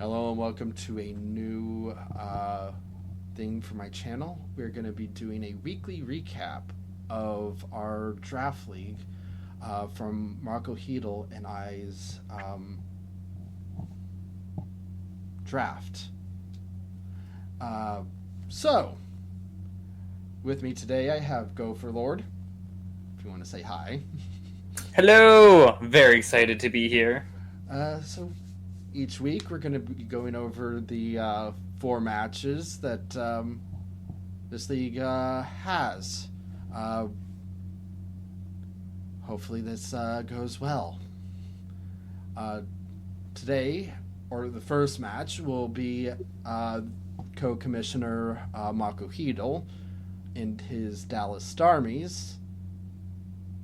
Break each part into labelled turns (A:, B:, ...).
A: Hello and welcome to a new thing for my channel. We're going to be doing a weekly recap of our draft league from Acolyte and I's draft. So, with me today I have Gopherlord, if you want to say hi.
B: Hello! Very excited to be here.
A: So each week we're going to be going over the 4 matches that this league has. Hopefully this goes well. Today, or the first match, will be co-commissioner Mako Hidel and his Dallas Starmies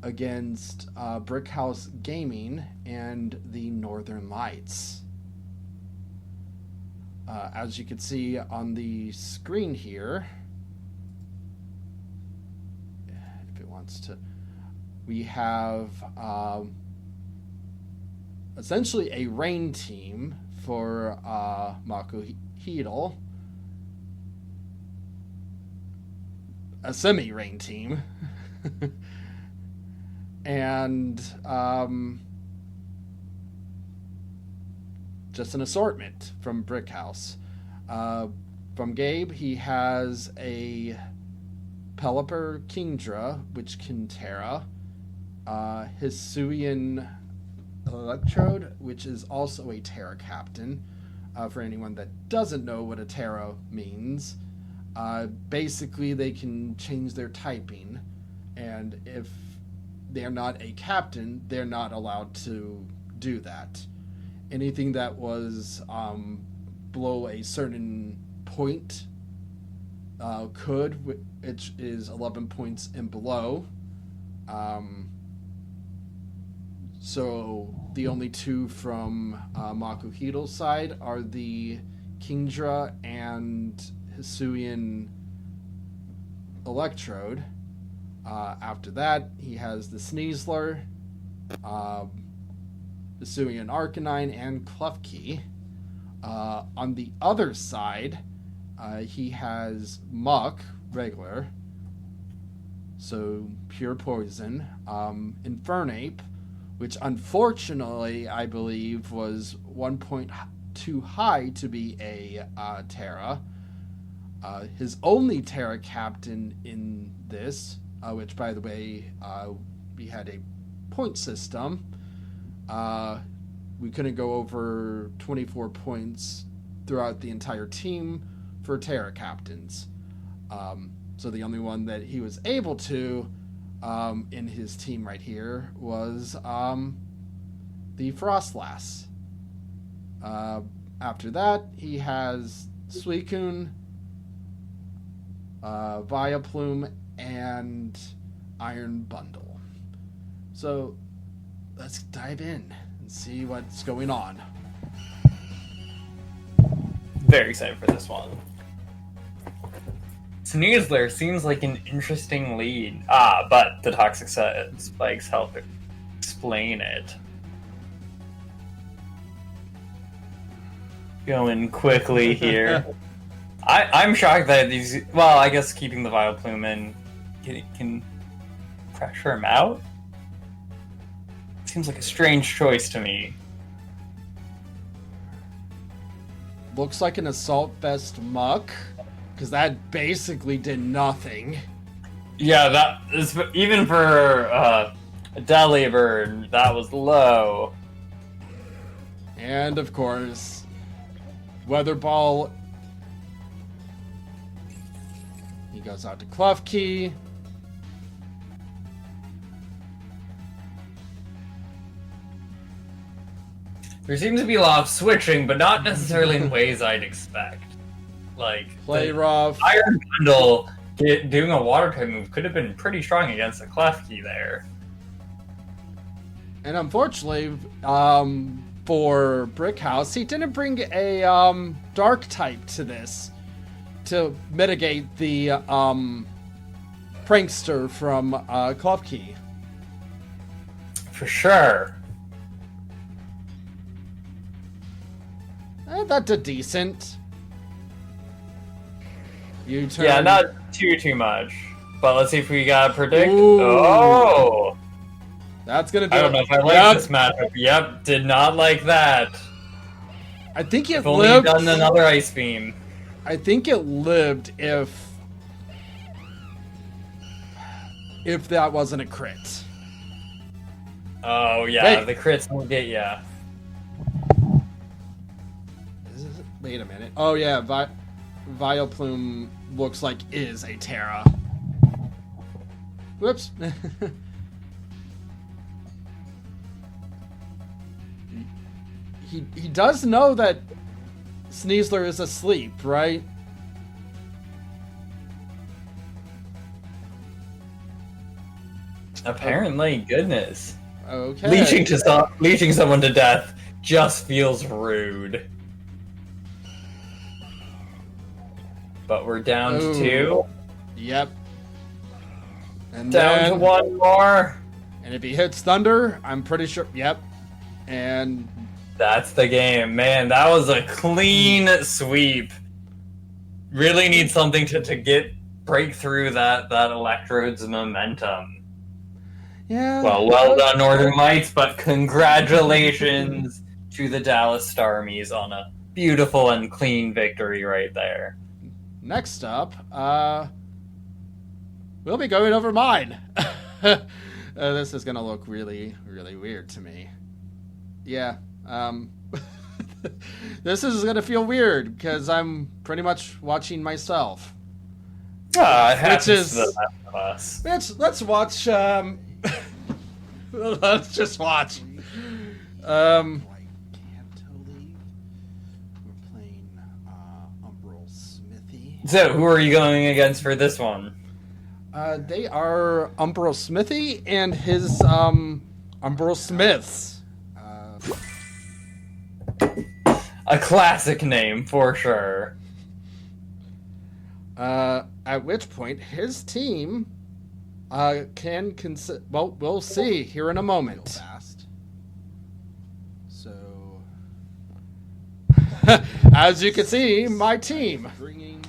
A: against Brickhouse Gaming and the Northern Lights. As you can see on the screen here, if it wants to, we have essentially a rain team for Mako Hidel, a semi-rain team, and just an assortment from Brickhouse. From Gabe, he has a Pelipper Kingdra, which can Terra, Hisuian Electrode, which is also a Terra captain. For anyone that doesn't know what a Terra means, basically they can change their typing, and if they're not a captain, they're not allowed to do that. Anything that was below a certain point could, which is 11 points and below. So the only two from Mako Hidel's side are the Kingdra and Hisuian Electrode. After that, he has the Sneasler, the Hisuian Arcanine, and Klefki. On the other side, he has Muck, regular, so pure poison, Infernape, which unfortunately I believe was 1 point too high to be a Terra. His only Terra captain in this, which by the way, we had a point system. We couldn't go over 24 points throughout the entire team for Terra captains. So the only one that he was able to in his team right here was the Frostlass. After that, he has Suicune, Vileplume, and Iron Bundle. So let's dive in and see what's going on.
B: Very excited for this one. Sneasler seems like an interesting lead. But the toxic spikes help explain it. Going quickly here. I'm shocked that these... Well, I guess keeping the Vileplume in can pressure him out? Seems like a strange choice to me.
A: Looks like an Assault Vest Muck, because that basically did nothing.
B: Yeah, that is, even for a Delibird, that was low.
A: And of course, Weather Ball. He goes out to Klefki.
B: There seems to be a lot of switching, but not necessarily in ways I'd expect. Like,
A: Play rough.
B: Iron Bundle doing a water type move could have been pretty strong against a Klefki there.
A: And unfortunately, for Brickhouse, he didn't bring a dark type to this to mitigate the prankster from Klefki.
B: For sure.
A: that did decent. You turn.
B: Yeah, not too much. But let's see if we got predict.
A: Ooh.
B: Oh!
A: That's gonna do
B: I don't
A: it.
B: know if I like this matchup. Yep, did not like that.
A: I think it
B: If only
A: lived.
B: done another ice beam.
A: I think it lived if that wasn't a crit.
B: Oh yeah,
A: Wait.
B: the crits will get ya.
A: Wait a minute. Oh yeah, Vileplume looks like is a Terra. Whoops. he does know that Sneasler is asleep, right?
B: Apparently, goodness.
A: Okay.
B: Leeching someone to death just feels rude. But we're down to 2.
A: Yep. And
B: Down to 1 more.
A: And if he hits Thunder, I'm pretty sure. Yep. And
B: that's the game, man. That was a clean sweep. Really need something to break through that Electrode's momentum.
A: Yeah.
B: Well done, Northern Lights, but congratulations to the Dallas Starmies on a beautiful and clean victory right there.
A: Next up, we'll be going over mine. This is gonna look really, really weird to me. Yeah. This is gonna feel weird because I'm pretty much watching myself.
B: It happens to the best of us.
A: Let's watch. Let's just watch. Acolyte Kanto League. We're playing Umbral Smithy.
B: So, who are you going against for this one?
A: They are Umbral Smithy and his Umbral Smiths.
B: A classic name for sure.
A: At which point his team can consider. Well, we'll see here in a moment. Fast. So, as you can see, my team. Bringing.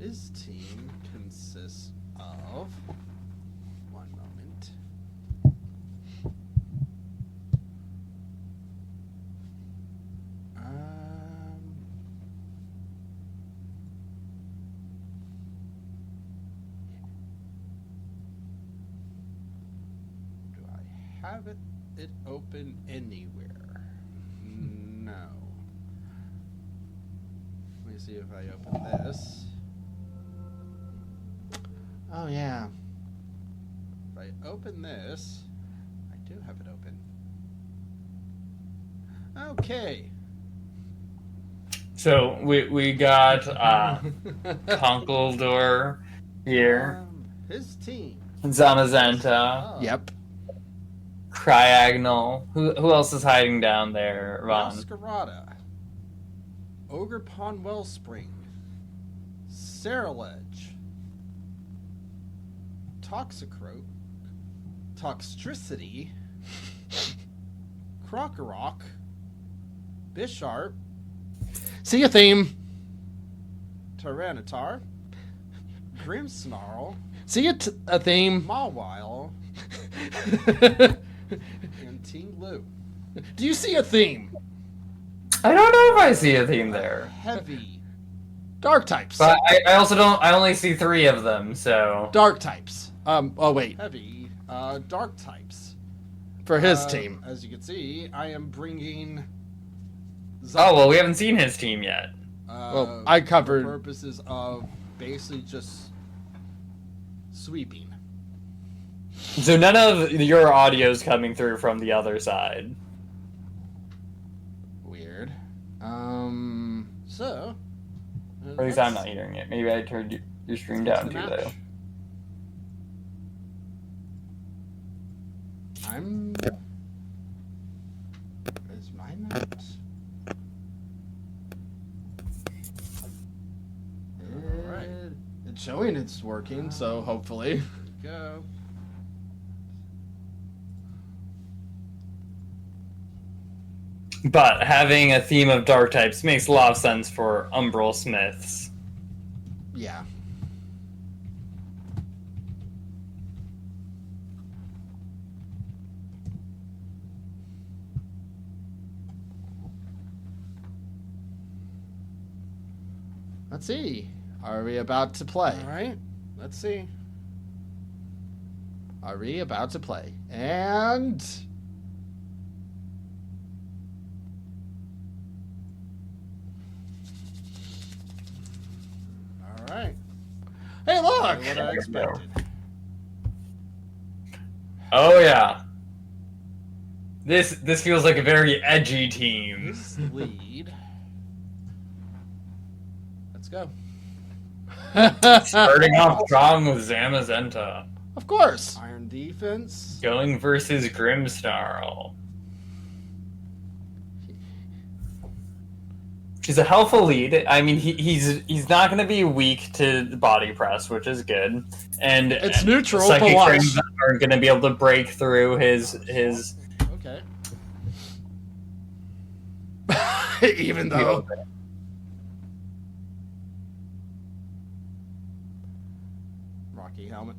A: His team consists of. One moment. Do I have it open anywhere? No. Let me see if I open this. Oh, yeah. If I open this, I do have it open. Okay.
B: So, we got Conkeldor here.
A: His team.
B: Zamazenta.
A: Yep.
B: Cryagnal. Who else is hiding down there, Ron?
A: Masquerada. Ogre Pond Wellspring. Saraledge. Toxtricity, Krokorok, Bisharp, see a theme, Tyranitar, Grimmsnarl, see a theme, Mawile, and Tinglu. Do you see a theme?
B: I don't know if I see a theme there.
A: Heavy. Dark types.
B: But I also don't. I only see 3 of them, so.
A: Dark types. Oh wait. Heavy. Dark types. For his team. As you can see, I am bringing.
B: Oh well, we haven't seen his team yet.
A: Well, I covered. For purposes of basically just sweeping.
B: So none of your audio's coming through from the other side.
A: Weird. So.
B: Or at least I'm not hearing it. Maybe I turned your stream down too low.
A: Is mine not? showing it's working, so hopefully.
C: Go.
B: But having a theme of dark types makes a lot of sense for Umbral Smiths.
A: Yeah. Let's see. Are we about to play?
C: All right. Let's see.
A: Are we about to play? And...
C: All right.
A: Hey, look!
C: What I expected.
B: Oh yeah. This feels like a very edgy team.
C: This lead. Let's go.
B: Starting off strong with Zamazenta.
A: Of course.
C: Iron defense.
B: Going versus Grimmsnarl. He's a helpful lead. I mean, he's not going to be weak to the body press, which is good. And
A: It's neutral,
B: Psychic
A: but watch.
B: Frames are going to be able to break through his.
C: Okay.
A: Even though...
C: Rocky helmet.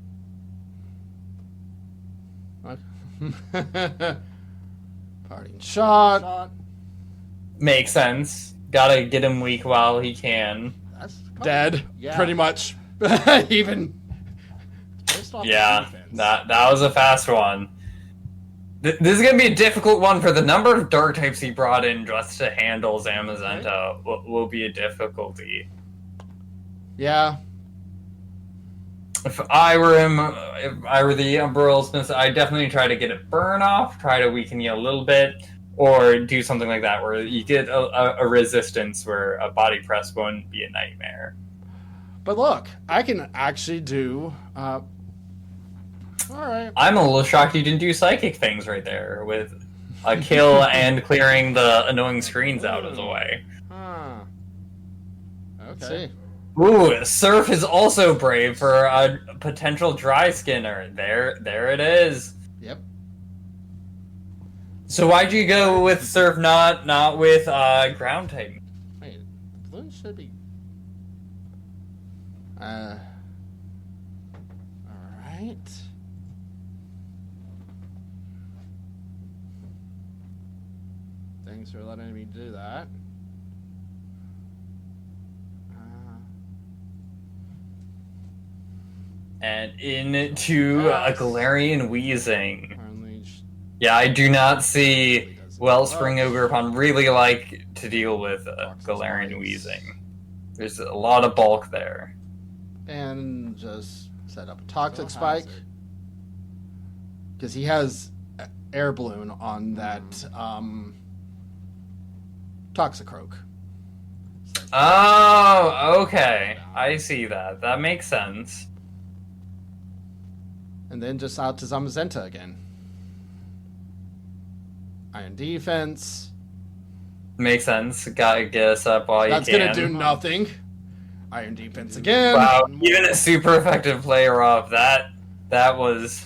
A: Parting shot.
C: Shot.
B: Makes sense. Gotta get him weak while he can.
C: That's
A: Dead.
C: Yeah.
A: Pretty much. Even...
C: Based off the
B: Yeah,
C: defense.
B: that was a fast one. This is going to be a difficult one for the number of dark types he brought in just to handle Zamazenta will be a difficulty.
A: Yeah.
B: If I were him, if I were the Umbral Smith, I'd definitely try to get a burn off, try to weaken you a little bit, or do something like that where you get a resistance where a body press won't be a nightmare.
A: But look, I can actually do...
C: Alright.
B: I'm a little shocked you didn't do psychic things right there with a kill and clearing the annoying screens out of the way.
C: Huh.
A: Let's
C: Okay.
A: see.
B: Ooh, Surf is also brave for a potential dry skinner. There it is.
A: Yep.
B: So why'd you go with Surf, not with ground type?
C: Wait, the balloon should be.
A: Uh,
C: Alright. Thanks for letting me do that.
B: And into a
C: Yes.
B: Galarian Wheezing.
C: Unleashed.
B: Yeah, I do not see
C: Really doesn't
B: Wellspring
C: work.
B: Ogreupon really like to deal with
C: Toxic
B: Galarian
C: spikes.
B: Wheezing. There's a lot of bulk there.
A: and just set up a toxic
C: Still
A: spike.
C: has it.
A: Because he has air balloon on that Toxicroak.
B: Oh, okay. I see that. That makes sense.
A: And then just out to Zamazenta again. Iron defense.
B: Makes sense. Gotta get us up while
A: That's
B: you can.
A: gonna do nothing. Iron defense again.
B: Wow, even a super effective player off that was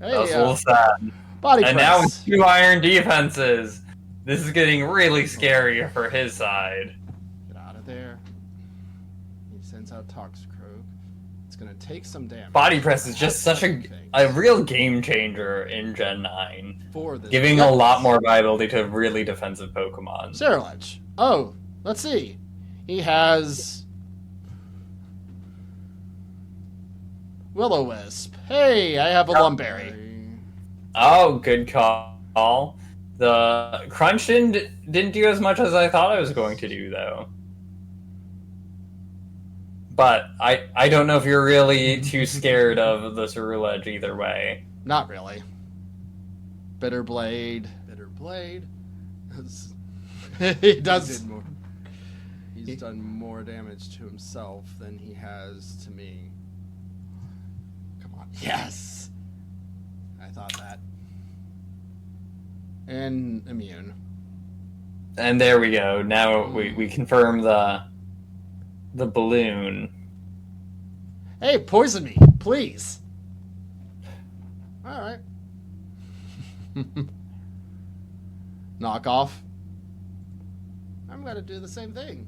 A: Hey,
B: that was a little sad.
A: body
B: And now
A: press.
B: with 2 iron defenses, this is getting really scary for his side.
C: Get out of there. He sends out Toxicroak. It's gonna take some damage.
B: Body press is just such a real game changer in Gen 9,
C: For this.
B: giving
A: Yep.
B: a lot more viability to really defensive Pokemon.
A: Cerulege. Oh, let's see. He has Will-O-Wisp. Hey, I have a Lumberry.
B: Oh, good call. The Crunch didn't do as much as I thought I was going to do, though. But I don't know if you're really too scared of the Cerulege either way.
A: Not really. Bitter Blade.
C: Bitter Blade.
A: He does.
C: He's done more damage to himself than he has to me. Come on. Yes! I thought that.
A: And immune.
B: And there we go. Now we confirm the balloon.
A: Hey, poison me, please. All right. Knock off. I'm gonna do the same thing.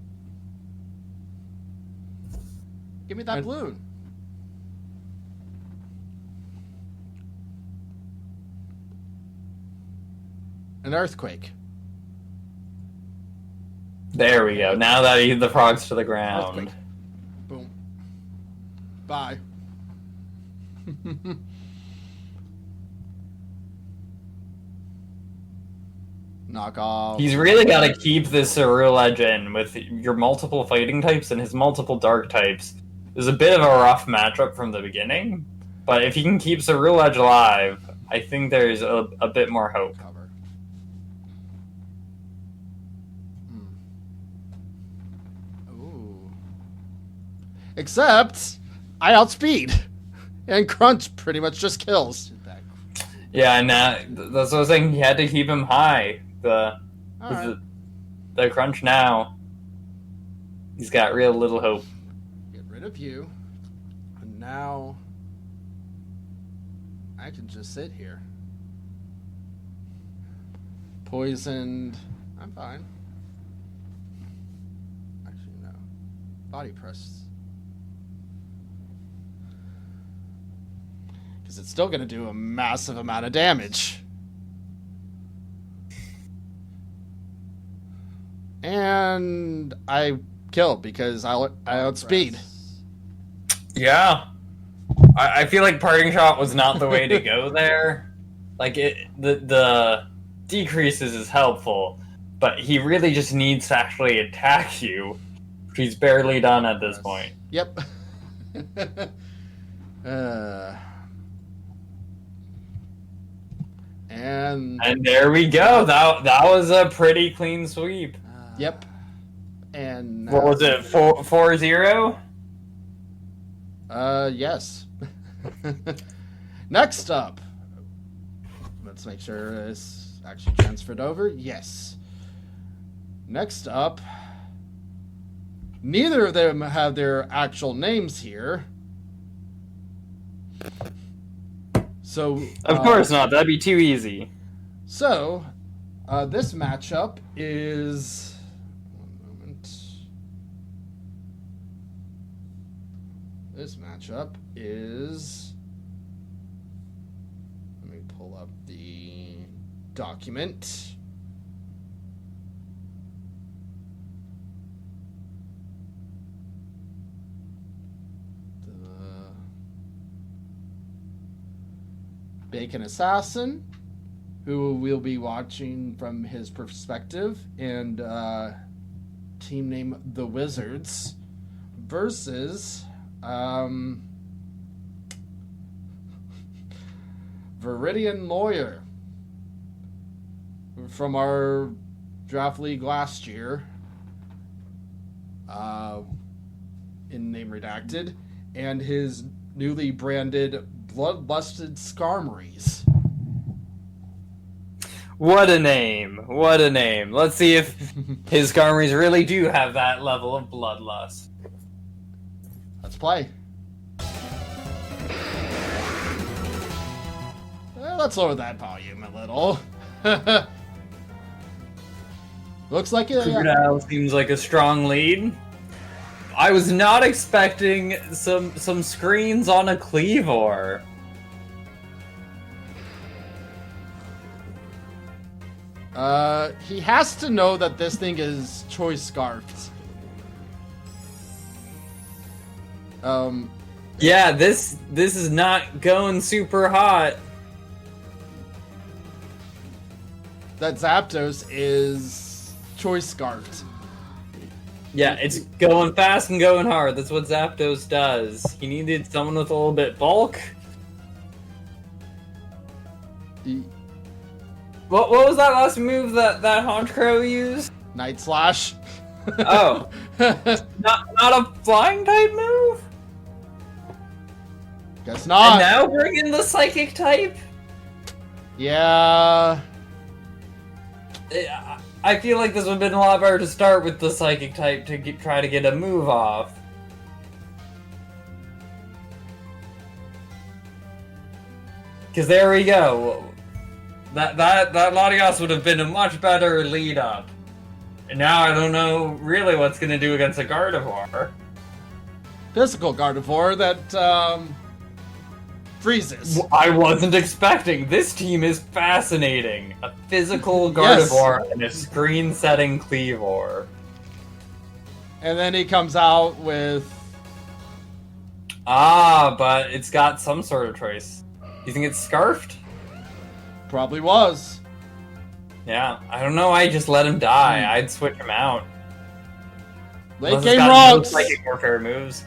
A: Give me that balloon. An earthquake.
B: There we go. Now that the frog's to the ground.
A: Earthquake. Boom. Bye. Knock off.
B: He's really got to keep this Cerule Edge in with your multiple fighting types and his multiple dark types. It was a bit of a rough matchup from the beginning, but if he can keep Cerule Edge alive, I think there's a bit more hope.
A: Cover. Ooh. Except, I outspeed, and Crunch pretty much just kills.
B: Yeah, and that's what I was saying. He had to keep him high. The Crunch now, he's got real little hope.
A: Get rid of you, and now I can just sit here. Poisoned. I'm fine. Actually, no. Body press. Because it's still going to do a massive amount of damage. And I killed because I outspeed.
B: Yeah. I feel like Parting Shot was not the way to go there. Like, the decreases is helpful, but he really just needs to actually attack you, which he's barely done at this point.
A: Yep. And
B: there we go. That was a pretty clean sweep.
A: Yep. And
B: what was it? 4-0?
A: Yes. Next up, let's make sure it's actually transferred over. Yes. Next up, neither of them have their actual names here. So
B: of course not. That'd be too easy.
A: So, this matchup is... One moment. This matchup is... Let me pull up the document. Bacon Assassin, who we'll be watching from his perspective, and team name The Wizards, versus Viridian Lawyer from our draft league last year, in name redacted, and his newly branded Bloodlusted Skarmories.
B: What a name. What a name. Let's see if his Skarmories really do have that level of bloodlust.
A: Let's play. Let's lower that volume a little. Looks like it.
B: Crudile seems like a strong lead. I was not expecting some screens on a Cleavor.
A: He has to know that this thing is choice scarfed.
B: Yeah, this is not going super hot.
A: That Zapdos is choice scarfed.
B: Yeah, it's going fast and going hard. That's what Zapdos does. He needed someone with a little bit bulk. What was that last move that Honchkrow used?
A: Night Slash.
B: Oh. not a flying type move?
A: Guess not.
B: And now bring in the psychic type?
A: Yeah.
B: I feel like this would have been a lot better to start with the psychic type to try to get a move off. Because there we go. That Latios would have been a much better lead up. And now I don't know really what's going to do against a Gardevoir.
A: Physical Gardevoir that freezes.
B: I wasn't expecting. This team is fascinating. A physical Gardevoir and a screen-setting Kleavor.
A: And then he comes out with...
B: but it's got some sort of trace. You think it's Scarfed?
A: Probably was.
B: Yeah, I don't know. I just let him die. I'd switch him out.
A: Late game rocks.
B: Psychic Warfare moves.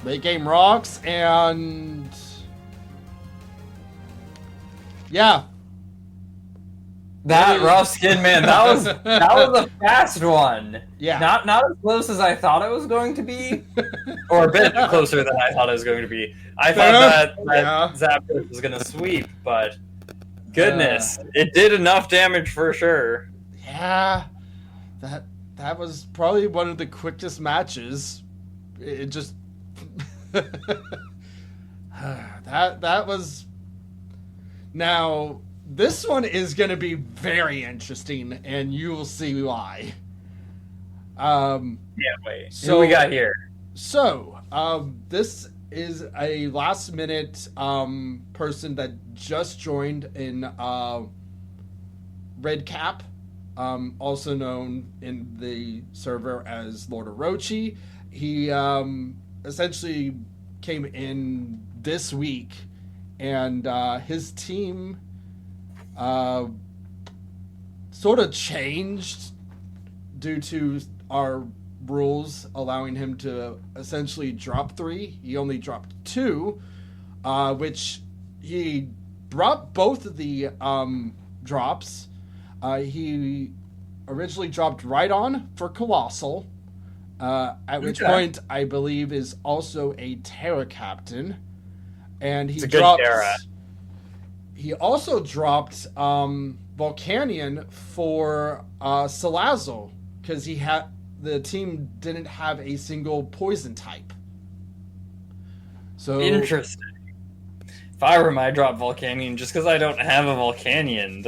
A: Late game rocks and yeah.
B: That rough skin, man. That was a fast one.
A: Yeah.
B: Not as close as I thought it was going to be, or a bit closer than I thought it was going to be. I thought that Zapdos was going to sweep, but. Goodness, it did enough damage for sure.
A: Yeah, that was probably one of the quickest matches. It just that was. Now this one is going to be very interesting, and you will see why.
B: Yeah, wait.
A: So
B: who we got here?
A: So, this is a last minute person that just joined in Red Cap, also known in the server as Lord Orochi. He essentially came in this week, and his team sort of changed due to our rules allowing him to essentially drop 3. He only dropped 2, which he brought both of the drops. He originally dropped Rhydon for Colossal, at which point I believe is also a Terra Captain, and he dropped. He also dropped Volcanion for Salazzle because the team didn't have a single poison type. So
B: interesting. If I were him, I'd drop Volcanion just because I don't have a Volcanion.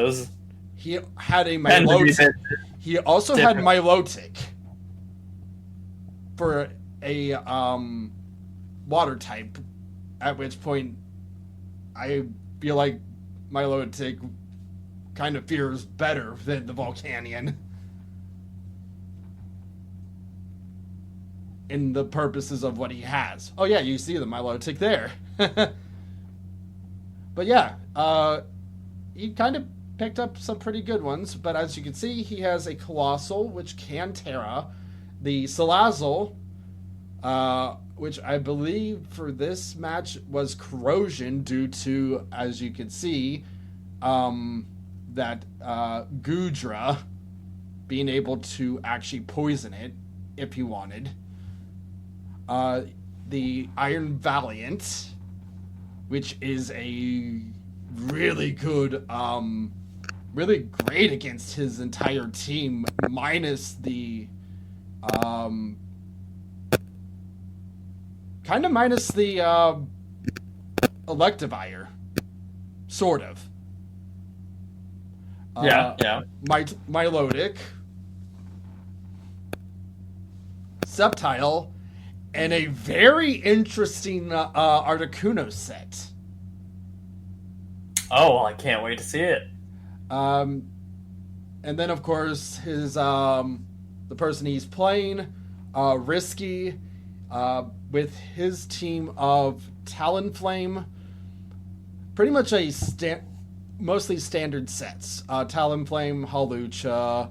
A: He had a Milotic. He also had Milotic for a water type, at which point I feel like Milotic kind of fears better than the Volcanion. In the purposes of what he has. Oh yeah, you see the Milotic there. But yeah, he kind of picked up some pretty good ones, but as you can see, he has a Colossal, which can Terra, the Salazzle, which I believe for this match was Corrosion due to, as you can see, that Goodra being able to actually poison it if he wanted. The Iron Valiant, which is a really good, really great against his entire team, minus the, kind of minus the, Electivire. Sort of.
B: Yeah.
A: Milotic. Sceptile. And a very interesting Articuno set.
B: Oh, well, I can't wait to see it.
A: And then, of course, his the person he's playing, Risky, with his team of Talonflame, pretty much mostly standard sets. Talonflame, Hawlucha,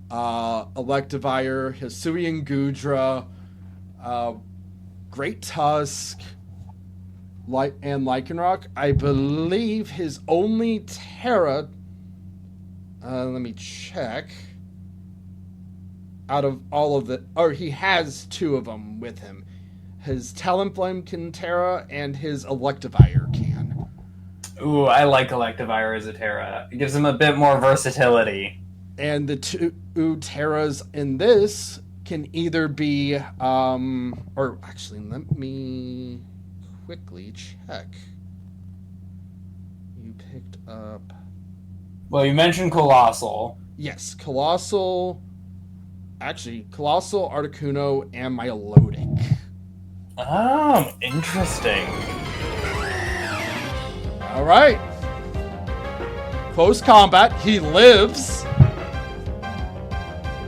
A: Electivire, Hisuian Goodra, Great Tusk, and Lycanroc. I believe his only Terra, let me check, out of all of the, or he has 2 of them with him. His Talonflame can Terra, and his Electivire can.
B: Ooh, I like Electivire as a Terra. It gives him a bit more versatility.
A: And the 2 Terras in this can either be, or actually, let me quickly check. picked up.
B: Well, you mentioned Colossal.
A: Yes, Colossal. Actually, Colossal, Articuno, and Milotic.
B: Oh, interesting.
A: All right. Close combat. He lives.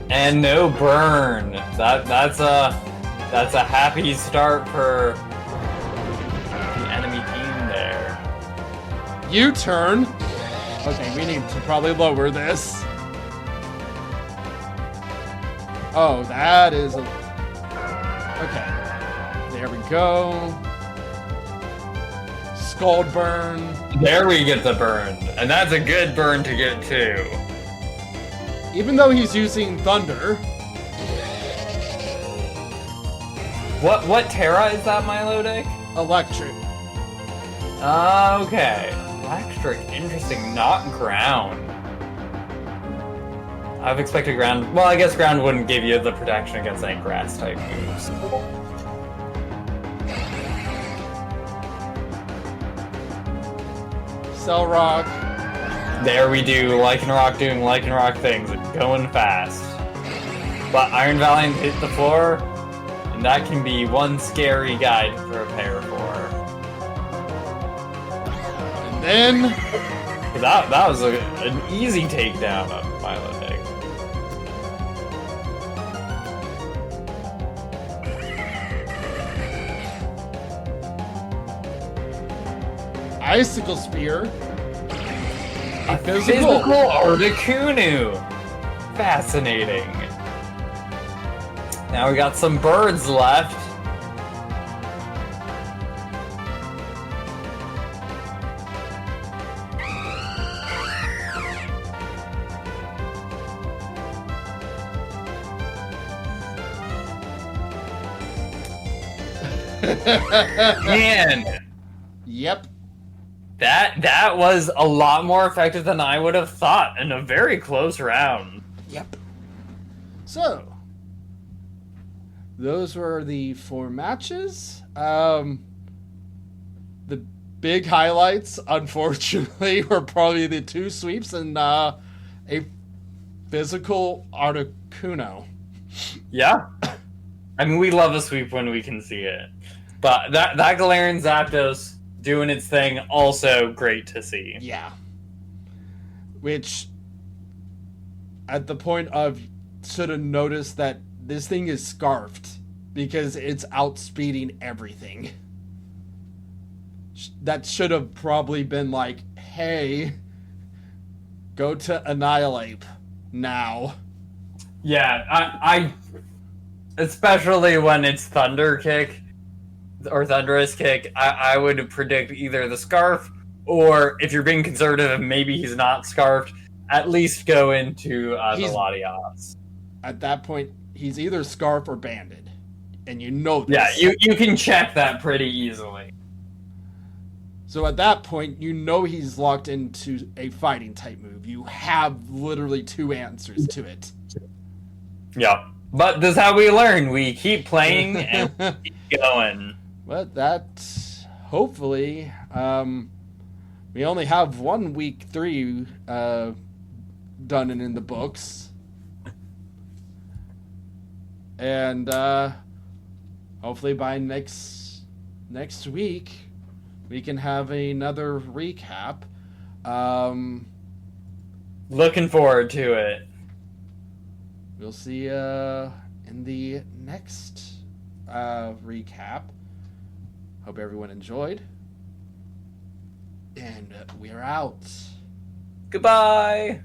B: And no burn. That's a happy start for the enemy team there.
A: U-turn. Okay, we need to probably lower this. Oh, that is a... Okay. There we go. Scald burn.
B: There we get the burn. And that's a good burn to get too.
A: Even though he's using Thunder.
B: What Terra is that, Milotic?
A: Electric.
B: Okay. Electric. Interesting. Not ground. I've expected ground. Well, I guess ground wouldn't give you the protection against any grass type moves.
A: Cell Rock.
B: There we do Lycanroc doing Lycanroc things, going fast. But Iron Valiant hit the floor, and that can be one scary guy to prepare for.
A: And then...
B: That was an easy takedown of Milotic.
A: Icicle Spear.
B: A physical Articuno. Fascinating. Now we got some birds left. Man.
A: Yep.
B: That was a lot more effective than I would have thought in a very close round.
A: Yep. So, those were the 4 matches. The big highlights, unfortunately, were probably the 2 sweeps and a physical Articuno.
B: Yeah. I mean, we love a sweep when we can see it. But that Galarian Zapdos doing its thing, also great to see.
A: Yeah. Which, at the point of, should have noticed that this thing is scarfed because it's outspeeding everything. That should have probably been like, hey, go to Annihilate now.
B: Yeah, I especially when it's Thunder Kick or Thunderous Kick, I would predict either the Scarf, or if you're being conservative and maybe he's not Scarfed, at least go into the Latias.
A: At that point, he's either Scarf or Banded. And you know this.
B: Yeah, you can check that pretty easily.
A: So at that point, you know he's locked into a fighting type move. You have literally 2 answers to it.
B: Yeah. But this is how we learn. We keep playing and keep going.
A: But that, hopefully, we only have 1 week 3 done and in the books. And hopefully by next week, we can have another recap.
B: Looking forward to it.
A: We'll see in the next recap. Hope everyone enjoyed. And we're out.
B: Goodbye.